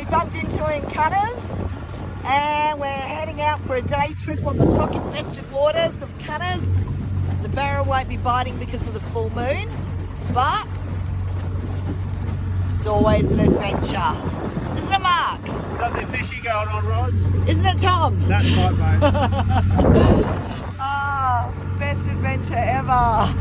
bumped into in Cunners, and we're heading out for a day trip on the rock-infested waters of Cunners. The barra won't be biting because of the full moon, but it's always an adventure. Isn't it, Mark? Something fishy going on, Roz? Isn't it, Tom? That might, mate. Ah, best adventure ever.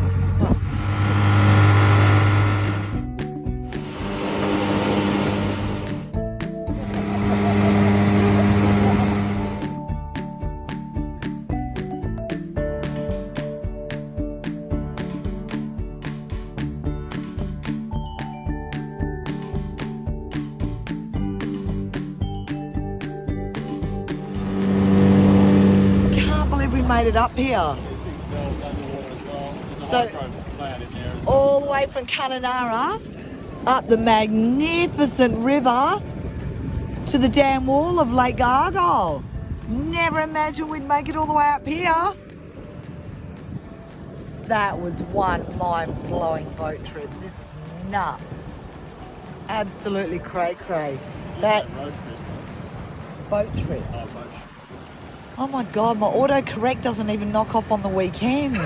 Made it up here. So all the way from Kununarra up the magnificent river to the dam wall of Lake Argyle. Never imagined we'd make it all the way up here. That was one mind-blowing boat trip. This is nuts. Absolutely cray-cray. That boat trip. Oh my God, my autocorrect doesn't even knock off on the weekends.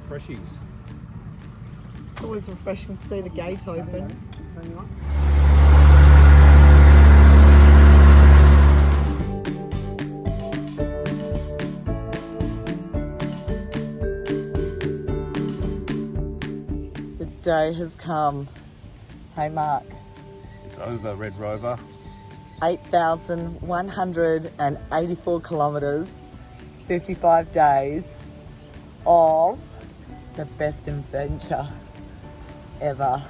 Freshies. It's always refreshing to see the gate open. The day has come. Hey Mark. It's over, Red Rover. 8,184 kilometres, 55 days of the best adventure ever. A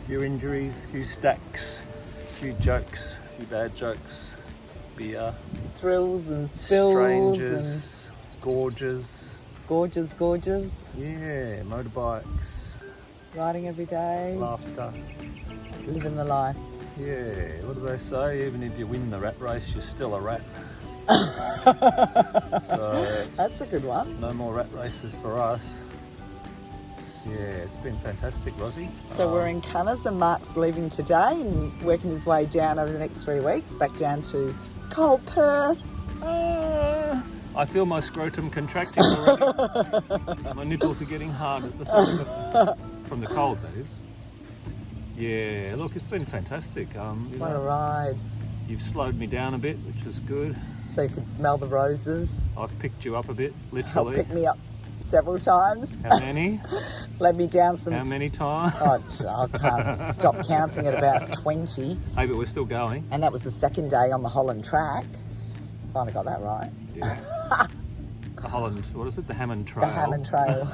few injuries, a few stacks, a few jokes, a few bad jokes, beer, thrills and spills, strangers, gorges. Gorges. Yeah, motorbikes, riding every day, laughter, living the life. Yeah, what do they say? Even if you win the rat race, you're still a rat. So that's a good one. No more rat races for us. Yeah, it's been fantastic, Rosie. So we're in Cunners and Mark's leaving today and working his way down over the next 3 weeks, back down to cold Perth. I feel my scrotum contracting already. My nipples are getting hard at the thought from the cold, that is. Yeah, look, it's been fantastic. What a ride. You've slowed me down a bit, which is good. So you could smell the roses. I've picked you up a bit, literally. Picked me up several times. How many? Led me down some... How many times? Oh, I can't stop counting at about 20. Hey, but we're still going. And that was the second day on the Holland track. Finally got that right. Yeah. The Holland, what is it? The Hammond Trail. The Hammond Trail.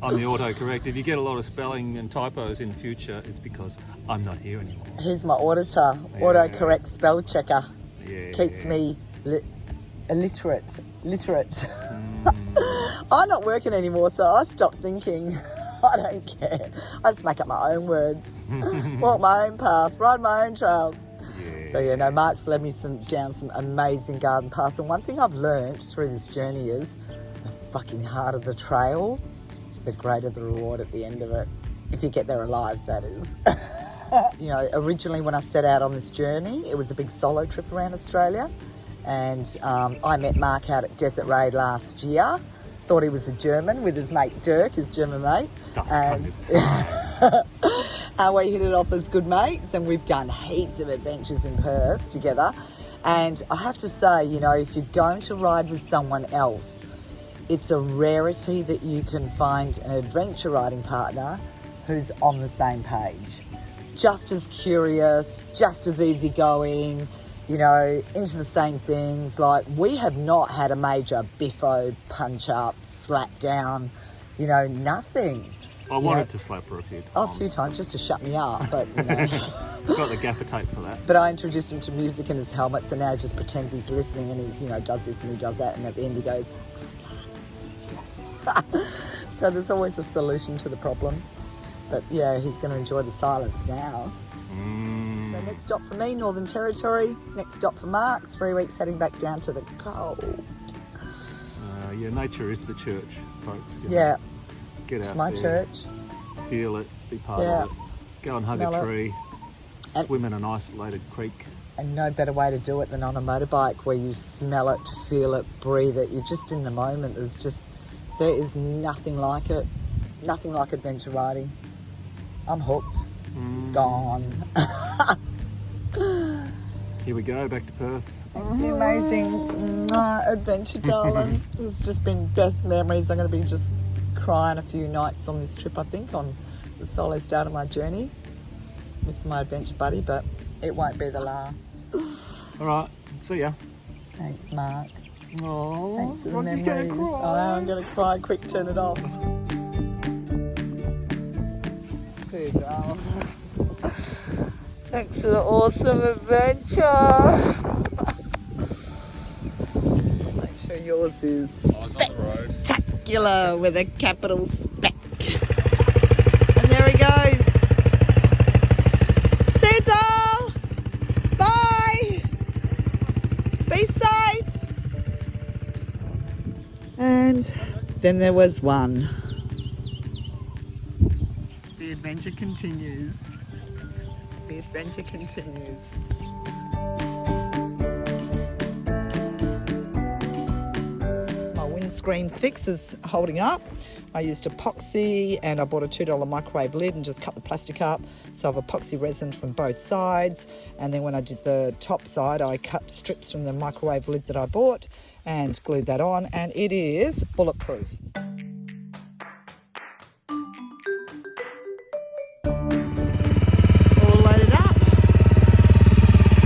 On the autocorrect. If you get a lot of spelling and typos in future, it's because I'm not here anymore. He's my auditor, autocorrect spell checker. Yeah. Keeps me literate. I'm not working anymore, so I stopped thinking. I don't care. I just make up my own words. Walk my own path, ride my own trails. So yeah, no, Mark's led me down some amazing garden paths. And one thing I've learned through this journey is the fucking harder the trail, the greater the reward at the end of it. If you get there alive, that is. You know, originally when I set out on this journey, it was a big solo trip around Australia. And I met Mark out at Desert Raid last year. Thought he was a German with his mate Dirk, his German mate. And we hit it off as good mates, and we've done heaps of adventures in Perth together. And I have to say, you know, if you're going to ride with someone else, it's a rarity that you can find an adventure riding partner who's on the same page. Just as curious, just as easygoing, you know, into the same things. Like, we have not had a major biffo, punch up, slap down, you know, nothing. I wanted to slap her a few times. Oh, a few times, just to shut me up, but, you know. Got the gaffer tape for that. But I introduced him to music in his helmet, so now he just pretends he's listening, and he's, you know, does this and he does that, and at the end he goes, oh my God. So there's always a solution to the problem. But yeah, he's going to enjoy the silence now. So next stop for me, Northern Territory. Next stop for Mark, 3 weeks heading back down to the cold. Yeah, nature is the church, folks. You Yeah. know, get out It's my there, church. feel it, be part of it. Go and hug Smell a it. tree, And- swim in an isolated creek. And no better way to do it than on a motorbike, where you smell it, feel it, breathe it. You're just in the moment. There is nothing like it. Nothing like adventure riding. I'm hooked. Gone. Here we go, back to Perth. It's the amazing adventure, darling. It's just been best memories. I'm going to be just crying a few nights on this trip, I think, on the solo start of my journey. Miss my adventure buddy, but it won't be the last. All right, see ya. Thanks, Mark. Oh, Thanks for the Rossie's memories. gonna cry. Oh, I'm going to cry. Quick, turn it off. See you, darling. Thanks for the awesome adventure. Make sure yours is Eyes on the road. spectacular with a capital spec. And there he goes. See you, doll. Bye. Be safe. And then there was one. The adventure continues. The adventure continues. My windscreen fix is holding up. I used epoxy and I bought a $2 microwave lid and just cut the plastic up. So I've epoxy resin from both sides. And then when I did the top side, I cut strips from the microwave lid that I bought and glued that on, and it is bulletproof. All loaded up,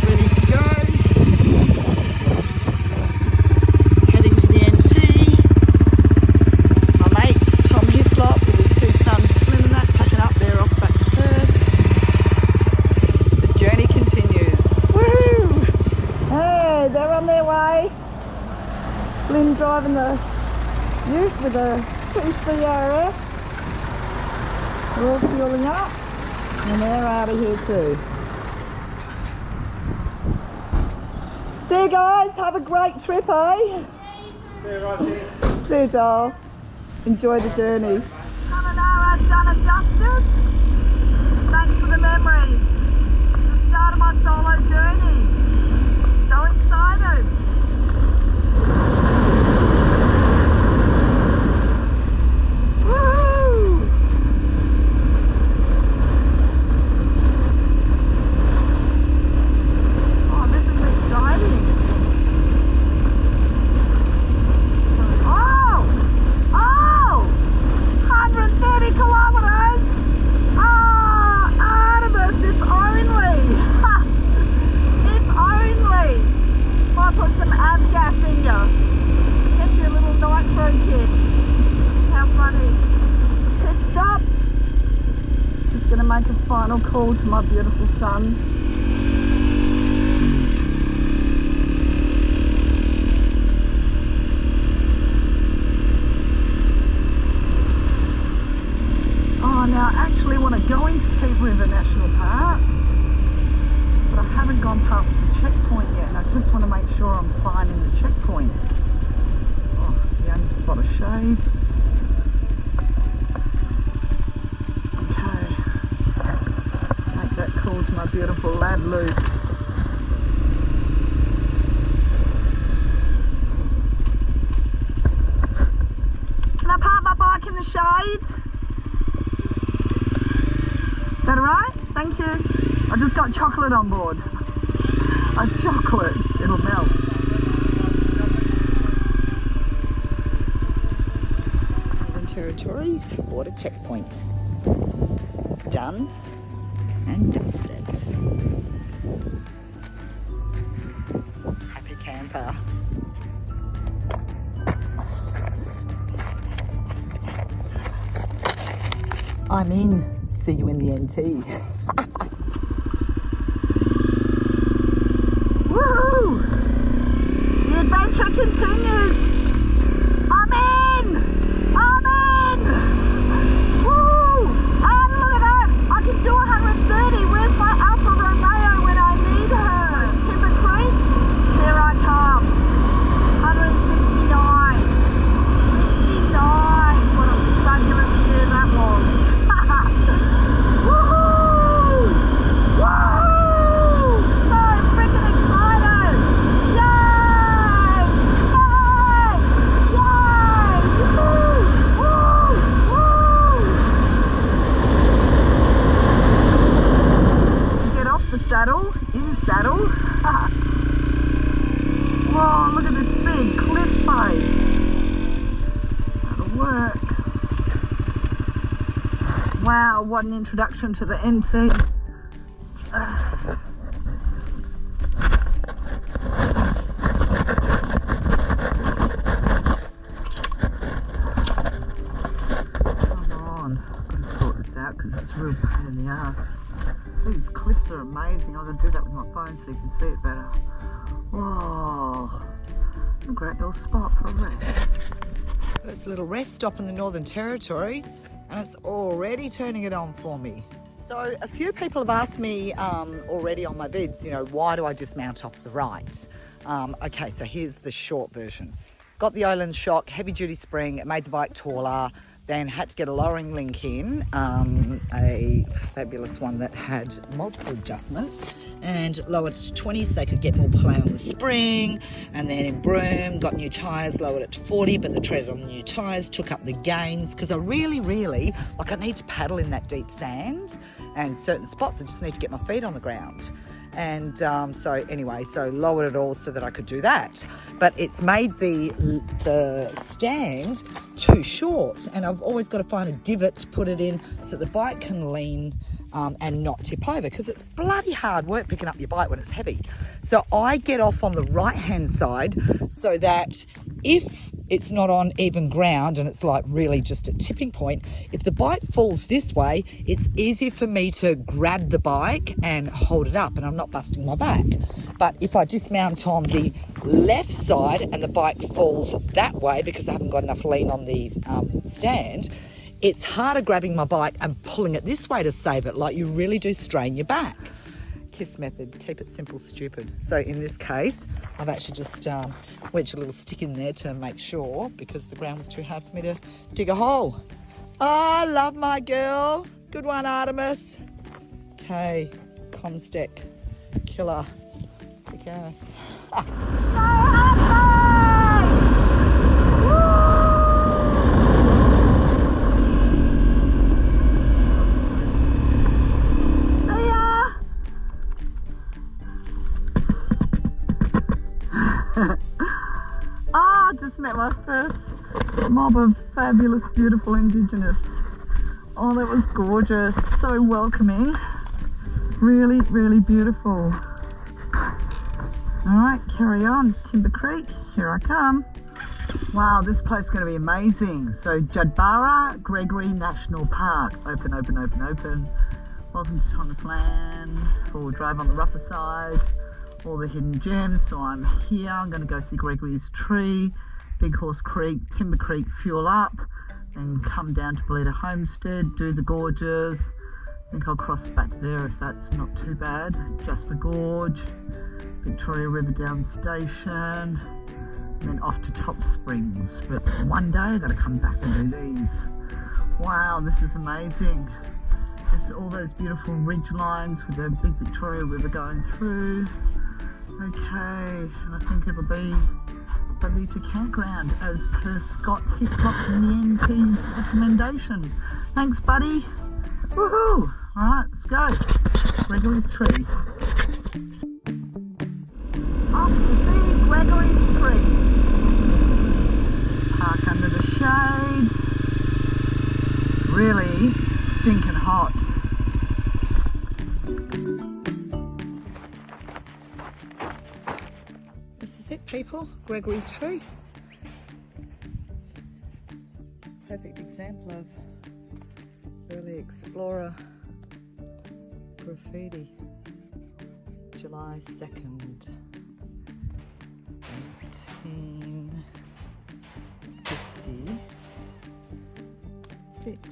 ready to go. Heading to the NT. My mate Tom Hislop with his two sons Flynn and that, packing up, they're off back to Perth. The journey continues. Woohoo! Hey, they're on their way. Flynn driving the ute with the two CRFs. We're all fueling up. And they're out of here too. See you guys, have a great trip, eh? See you, Rosie. See you, doll. Enjoy the journey. Kununarra done and dusted. Thanks for the memory. The start of my solo journey. So excited. Woohoo! Oh, this is exciting. Oh, 130 kilometers. Oh, Artemis, if only. If only. Might put some gas in you. Get you a little nitro kit. How funny. Pit stop. Just going to make a final call to my beautiful son. Oh, now I actually want to go into River National Park. but I haven't gone past the checkpoint yet, and I just want to make sure I'm finding the checkpoint. Oh, the only spot of shade. Okay, make that call to my beautiful lad Luke. Can I park my bike in the shade? Is that alright? Thank you. I just got chocolate on board. Chocolate, it'll melt. Northern Territory border checkpoint. Done and dusted. Happy camper. I'm in. See you in the NT. Woo! The adventure continues. I'm in! I'm in! Woo! And look at that! I can do 130. Where's my Alfa Romeo when I need her? Timber Creek? Here I come. 169. 69. What a fabulous year that was. Woohoo! Woo! So freaking excited! Yay! Yay! Yay! Woo! Woo! Woo! Get off the saddle, in saddle. Whoa, look at this big cliff face. That'll work. Wow, what an introduction to the NT. Come on, I've got to sort this out because it's a real pain in the ass. These cliffs are amazing. I'm going to do that with my phone so you can see it better. Whoa, a great little spot for a rest. It's a little rest stop in the Northern Territory. And it's already turning it on for me. So a few people have asked me already on my vids, you know, why do I dismount off the right? Okay, so here's the short version. Got the Oland shock, heavy duty spring, it made the bike taller, then had to get a lowering link in, a fabulous one that had multiple adjustments, and lowered it to 20 so they could get more play on the spring. And then in Broome, got new tyres, lowered it to 40, but the tread on the new tyres took up the gains because I really, like I need to paddle in that deep sand, and certain spots I just need to get my feet on the ground. And so lowered it all so that I could do that. But it's made the stand too short, and I've always got to find a divot to put it in so the bike can lean and not tip over, because it's bloody hard work picking up your bike when it's heavy. So I get off on the right hand side so that if it's not on even ground and it's like really just a tipping point, if the bike falls this way, it's easy for me to grab the bike and hold it up and I'm not busting my back. But if I dismount on the left side and the bike falls that way because I haven't got enough lean on the stand, it's harder grabbing my bike and pulling it this way to save it. Like, you really do strain your back. KISS method, keep it simple, stupid. So in this case, I've actually just wedged a little stick in there to make sure, because the ground was too hard for me to dig a hole. Oh, I love my girl. Good one, Artemis. Okay, Comstick, killer, kick ass. I just met my first mob of fabulous, beautiful Indigenous. Oh, that was gorgeous, so welcoming, really, really beautiful. All right, carry on, Timber Creek, here I come. Wow, this place is going to be amazing. So JUDBARRA, Gregory National Park, open. Welcome to Thomas Land, four-wheel drive on the rougher side. All the hidden gems. So I'm here, I'm going to go see Gregory's tree, Big Horse Creek, Timber Creek, fuel up, and come down to Belita Homestead, do the gorges, think I'll cross back there if that's not too bad. Jasper Gorge, Victoria River Down Station, and then off to Top Springs. But one day I've got to come back and do these. Wow, this is amazing. Just all those beautiful ridge lines with the big Victoria River going through. Okay, and I think it'll be a Lita campground as per Scott Hislop and the NT's recommendation. Thanks, buddy. Woohoo! Alright, let's go. Gregory's Tree. Off to see Gregory's Tree. Park under the shade. Really stinking hot. This is it, people. Gregory's Tree. Perfect example of early explorer graffiti. July 2nd, 1856.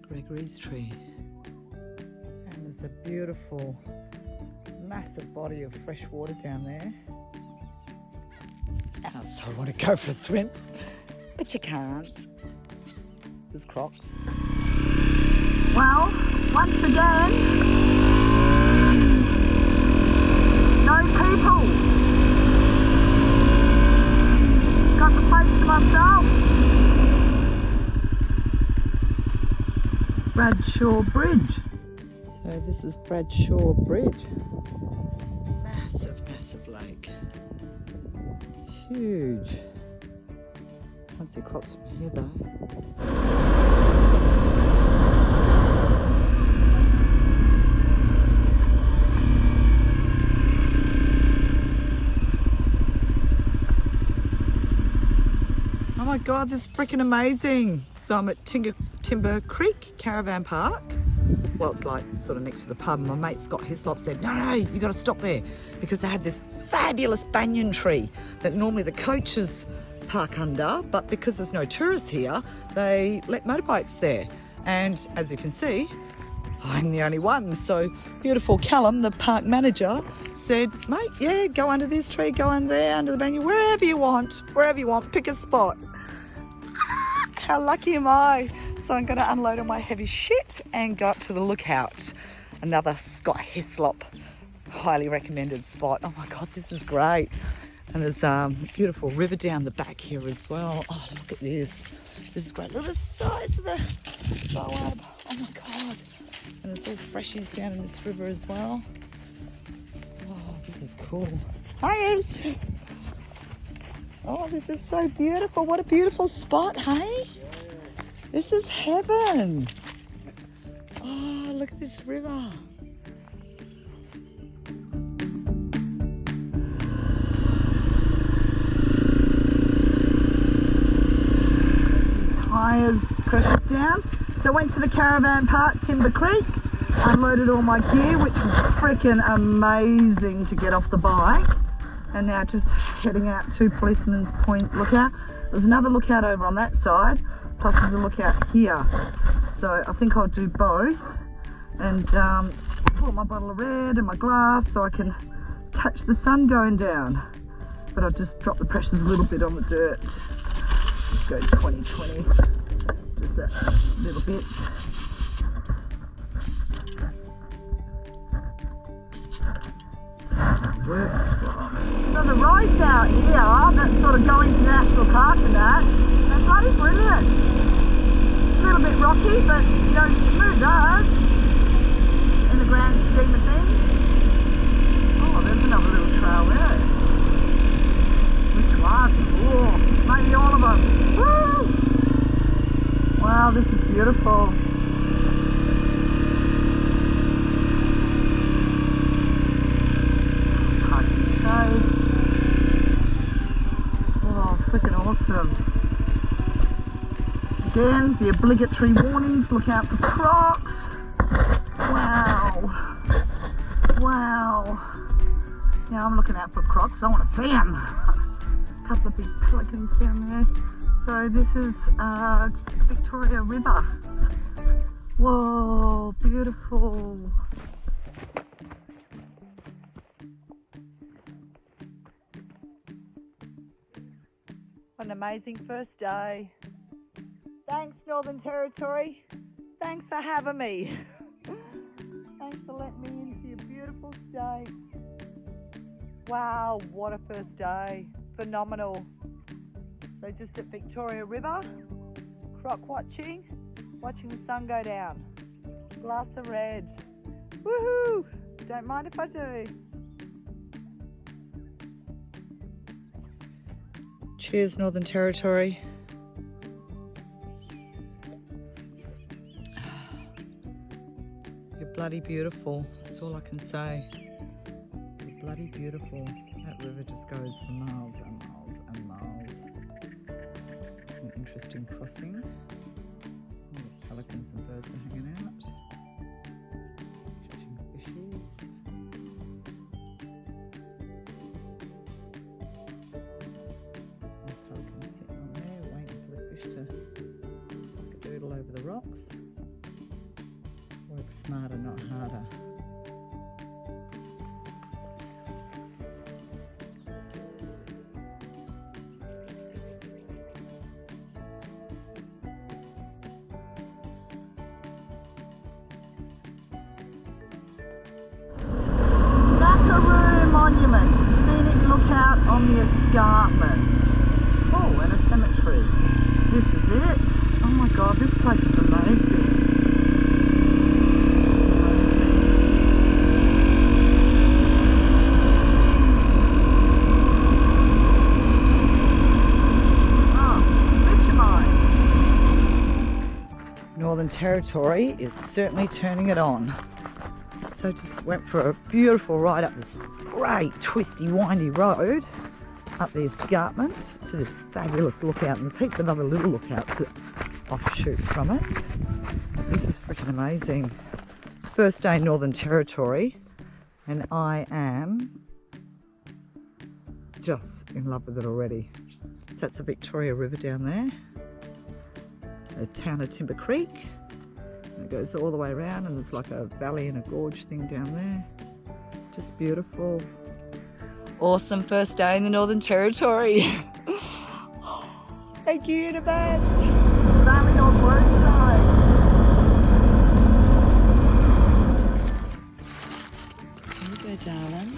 Gregory's Tree. And there's a beautiful, massive body of fresh water down there. And I so want to go for a swim, but you can't. There's crocs. Well, once again, no people. Got the place to myself. Bradshaw Bridge. So this is Bradshaw Bridge. Massive, massive lake. Huge. Can't see crops from here though. Oh my God, this is freaking amazing. So I'm at Timber Creek Caravan Park. Well, it's like sort of next to the pub. My mate Scott Hislop said, no, you got to stop there because they have this fabulous banyan tree that normally the coaches park under, but because there's no tourists here, they let motorbikes there. And as you can see, I'm the only one. So beautiful Callum, the park manager, said, mate, yeah, go under this tree, go under there, under the banyan, wherever you want, pick a spot. How lucky am I? So I'm going to unload all my heavy shit and go up to the lookout. Another Scott Hislop, highly recommended spot. Oh my God, this is great. And there's a beautiful river down the back here as well. Oh, look at this. This is great. Look at the size of the boab. Oh my God. And there's all freshies down in this river as well. Oh, this is cool. Hi, Ez. Oh, this is so beautiful. What a beautiful spot, hey? This is heaven. Oh, look at this river. Tyres pressured down. So I went to the caravan park, Timber Creek, unloaded all my gear, which was freaking amazing to get off the bike. And now just heading out to Policeman's Point lookout. There's another lookout over on that side, plus there's a lookout here. So I think I'll do both and pull my bottle of red and my glass so I can catch the sun going down. But I'll just drop the pressures a little bit on the dirt. Go 20-20, just that little bit. Work spot. So the roads out here that sort of go into National Park and that, they're bloody brilliant. A little bit rocky, but you know, smooth as in the grand scheme of things. Oh, there's another little trail there. Which one? Oh, maybe all of them. Woo! Wow, this is beautiful. Oh, freaking awesome. Again, the obligatory warnings, look out for crocs. Wow. Wow. Yeah, I'm looking out for crocs. I want to see them. A couple of big pelicans down there. So this is Victoria River. Whoa, beautiful. What an amazing first day. Thanks, Northern Territory. Thanks for having me. Thanks for letting me into your beautiful state. Wow, what a first day. Phenomenal. So just at Victoria River, croc watching the sun go down. Glass of red. Woohoo! Don't mind if I do. Cheers, Northern Territory. You're bloody beautiful. That's all I can say. You're bloody beautiful. That river just goes for miles and miles and miles. It's an interesting crossing. All the pelicans and birds are hanging out. Catching fishes. The pelicans sitting on there waiting for the fish to skadoodle over the rocks. Work smarter, not harder. Monument, scenic lookout on the escarpment. Oh, and a cemetery. This is it. Oh my god, this place is amazing. Northern Territory is certainly turning it on. So just went for a beautiful ride up this great twisty windy road up the escarpment to this fabulous lookout, and there's heaps of other little lookouts that offshoot from it. This is freaking amazing. First day Northern Territory, and I am just in love with it already. So that's the Victoria River down there, the town of Timber Creek. And it goes all the way around, and there's like a valley and a gorge thing down there. Just beautiful. Awesome first day in the Northern Territory. Thank you, universe. Sailing on both sides. Here you go, darling.